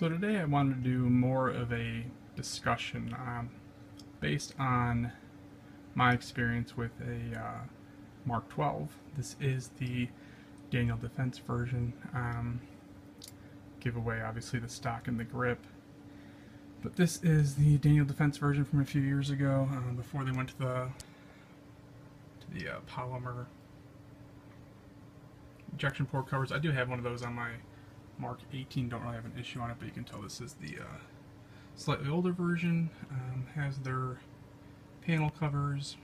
So today I wanted to do more of a discussion based on my experience with a Mark 12. This is the Daniel Defense version. Give away obviously the stock and the grip. But this is the Daniel Defense version from a few years ago, before they went to the polymer injection port covers. I do have one of those on my Mark 18, don't really have an issue on it, but you can tell this is the slightly older version. Has their panel covers.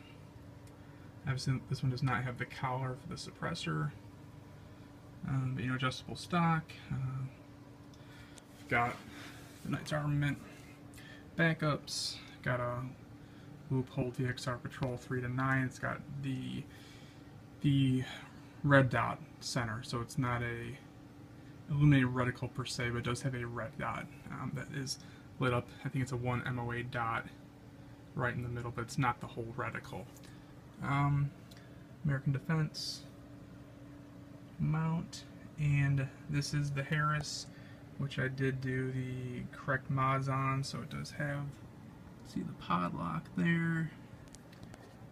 Obviously this one does not have the collar for the suppressor, but adjustable stock. Got the Knight's Armament backups. Got a Leupold VXR Patrol 3 to 9. It's got the red dot center, so it's not a illuminated reticle per se, but it does have a red dot that is lit up. I think it's a 1 MOA dot right in the middle, but it's not the whole reticle. American Defense mount, and this is the Harris, which I did do the correct mods on, so it does have, see the pod lock there,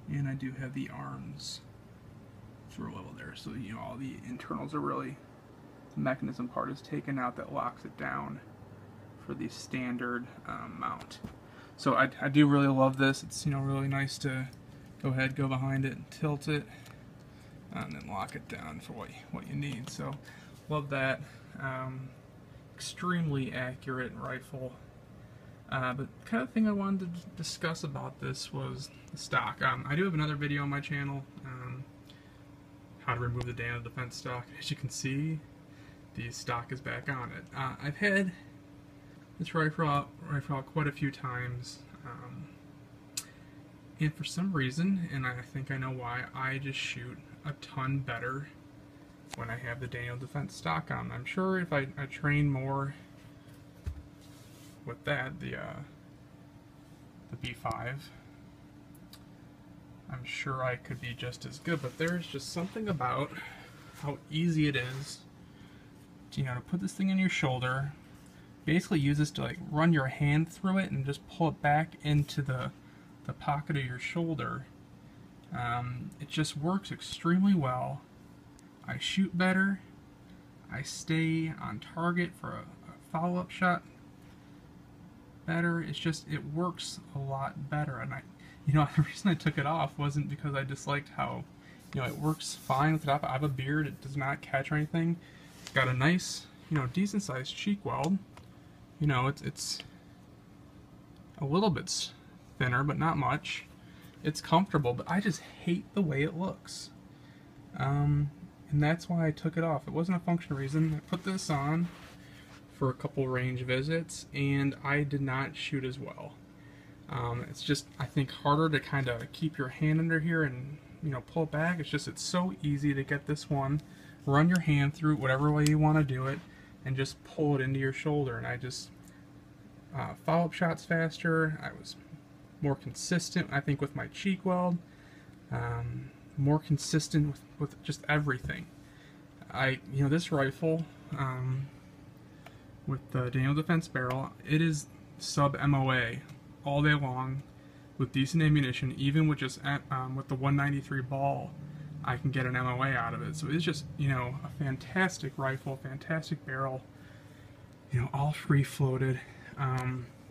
and I do have the arms throw level there, so all the internals are really, the mechanism part is taken out that locks it down for the standard mount. So I do really love this. It's really nice to go ahead, go behind it, tilt it, and then lock it down for what you need. So love that. Extremely accurate rifle. But kind of thing I wanted to discuss about this was the stock. I do have another video on my channel, how to remove the Daniel Defense stock. As you can see, the stock is back on it. I've had this rifle out quite a few times, and for some reason, and I think I know why, I just shoot a ton better when I have the Daniel Defense stock on. I'm sure if I train more with that, the B5, I'm sure I could be just as good, but there's just something about how easy it is to put this thing in your shoulder, basically use this to run your hand through it and just pull it back into the pocket of your shoulder. It just works extremely well. I shoot better, I stay on target for a follow-up shot better. It's just, it works a lot better. And the reason I took it off wasn't because I disliked how it works fine with it off. I have a beard, it does not catch or anything. It's got a nice, decent sized cheek weld. It's a little bit thinner, but not much. It's comfortable, but I just hate the way it looks. And that's why I took it off. It wasn't a functional reason. I put this on for a couple range visits, and I did not shoot as well. It's just, I think, harder to kind of keep your hand under here and pull it back. It's so easy to get this one, run your hand through whatever way you want to do it, and just pull it into your shoulder. And I just follow-up shots faster. I was more consistent, I think, with my cheek weld. More consistent with just everything. This rifle, with the Daniel Defense barrel, it is sub MOA all day long with decent ammunition. Even with just with the 193 ball, I can get an MOA out of it. So it's just a fantastic rifle, fantastic barrel. All free floated.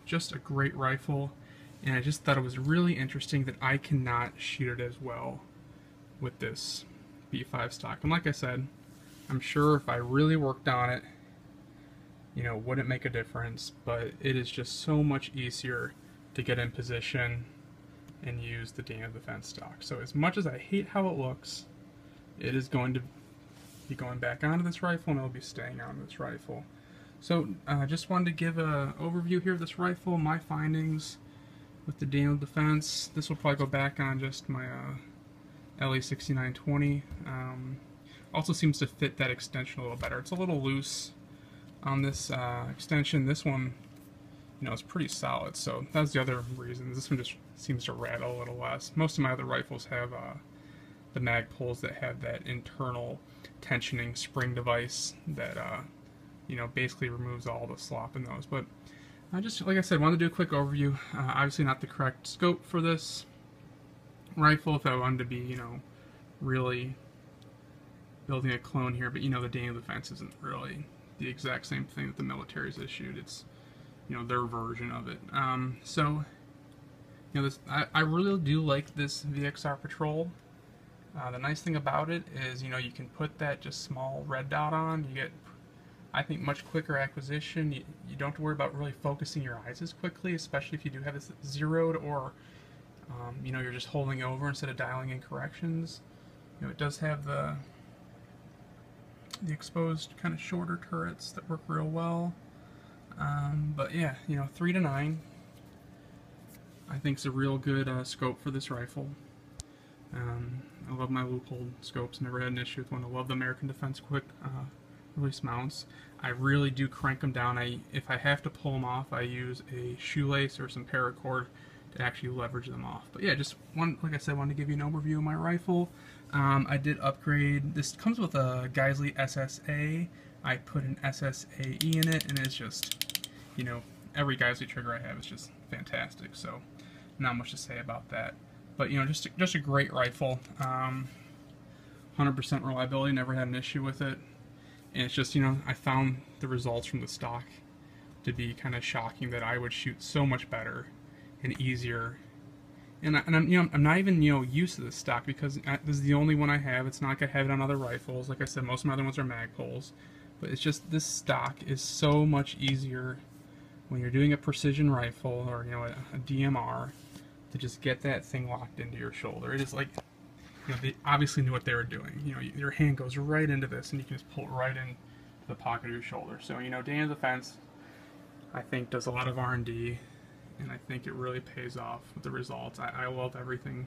Just a great rifle, and I just thought it was really interesting that I cannot shoot it as well with this B5 stock. And like I said, I'm sure if I really worked on it, wouldn't make a difference, but it is just so much easier to get in position and use the Daniel Defense stock. So as much as I hate how it looks, it is going to be going back onto this rifle, and it'll be staying on this rifle. So I just wanted to give an overview here of this rifle, my findings with the Daniel Defense. This will probably go back on just my LE6920. Also seems to fit that extension a little better. It's a little loose on this extension. This one, is pretty solid, so that's the other reason. This one just seems to rattle a little less. Most of my other rifles have the mag pulls that have that internal tensioning spring device that you know, basically removes all the slop in those. But I just, like I said, wanted to do a quick overview. Obviously not the correct scope for this rifle if I wanted to be, you know, really building a clone here, but you know, the Daniel Defense isn't really the exact same thing that the military's issued. It's, you know, their version of it. So, you know, I really do like this VXR Patrol. The nice thing about it is, you know, you can put that just small red dot on. You get, I think, much quicker acquisition. You don't have to worry about really focusing your eyes as quickly, especially if you do have this zeroed, or you know, you're just holding over instead of dialing in corrections. You know, it does have the exposed kind of shorter turrets that work real well. But yeah, you know, 3 to 9 I think is a real good scope for this rifle. I love my Leupold scopes, never had an issue with one. I love the American Defense quick release mounts. I really do crank them down. If I have to pull them off, I use a shoelace or some paracord to actually leverage them off. But yeah, just like I said, I wanted to give you an overview of my rifle. I did upgrade. This comes with a Geissele SSA. I put an SSAE in it, and it's just, you know, every Geissele trigger I have is just fantastic. So, not much to say about that. But you know, just a great rifle. 100% reliability. Never had an issue with it. And it's just, you know, I found the results from the stock to be kind of shocking, that I would shoot so much better and easier. And I'm, you know, I'm not even, you know, used to this stock, because this is the only one I have. It's not like I have it on other rifles. Like I said, most of my other ones are Magpols. But it's just, this stock is so much easier when you're doing a precision rifle, or, you know, a DMR, to just get that thing locked into your shoulder. It is like, you know, they obviously knew what they were doing. You know, your hand goes right into this, and you can just pull it right into the pocket of your shoulder. So, you know, Daniel Defense, I think, does a lot of R&D, and I think it really pays off with the results. I love everything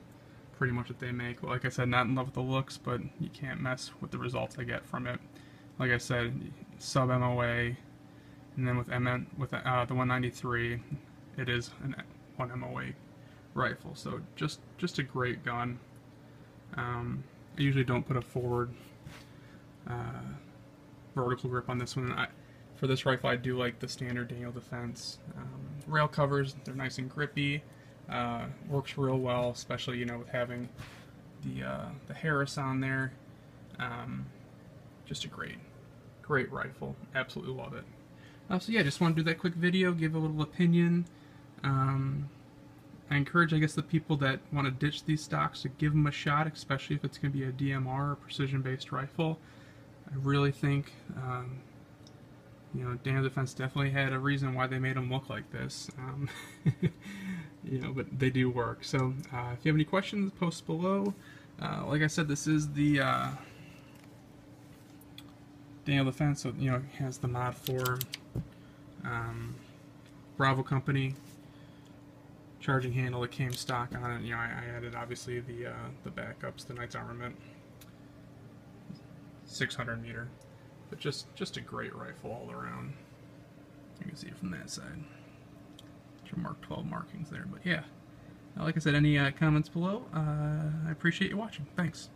pretty much that they make. Like I said, not in love with the looks, but you can't mess with the results I get from it. Like I said, sub MOA, and then with the 193, it is an 1 MOA rifle. So just a great gun. I usually don't put a forward vertical grip on this one. For this rifle, I do like the standard Daniel Defense rail covers. They're nice and grippy. Works real well, especially, you know, with having the Harris on there. Just a great rifle. Absolutely love it. So yeah, just want to do that quick video, give a little opinion. I encourage, I guess, the people that want to ditch these stocks to give them a shot, especially if it's going to be a DMR or precision-based rifle. I really think, you know, Daniel Defense definitely had a reason why they made them look like this. You know, but they do work. So, if you have any questions, post below. Like I said, this is the Daniel Defense, so, you know, it has the Mod 4 Bravo Company charging handle that came stock on it. You know, I added obviously the backups, the Knight's Armament 600 meter, but just a great rifle all around. You can see it from that side. Your Mark 12 markings there, but yeah. Like I said, any comments below? I appreciate you watching. Thanks.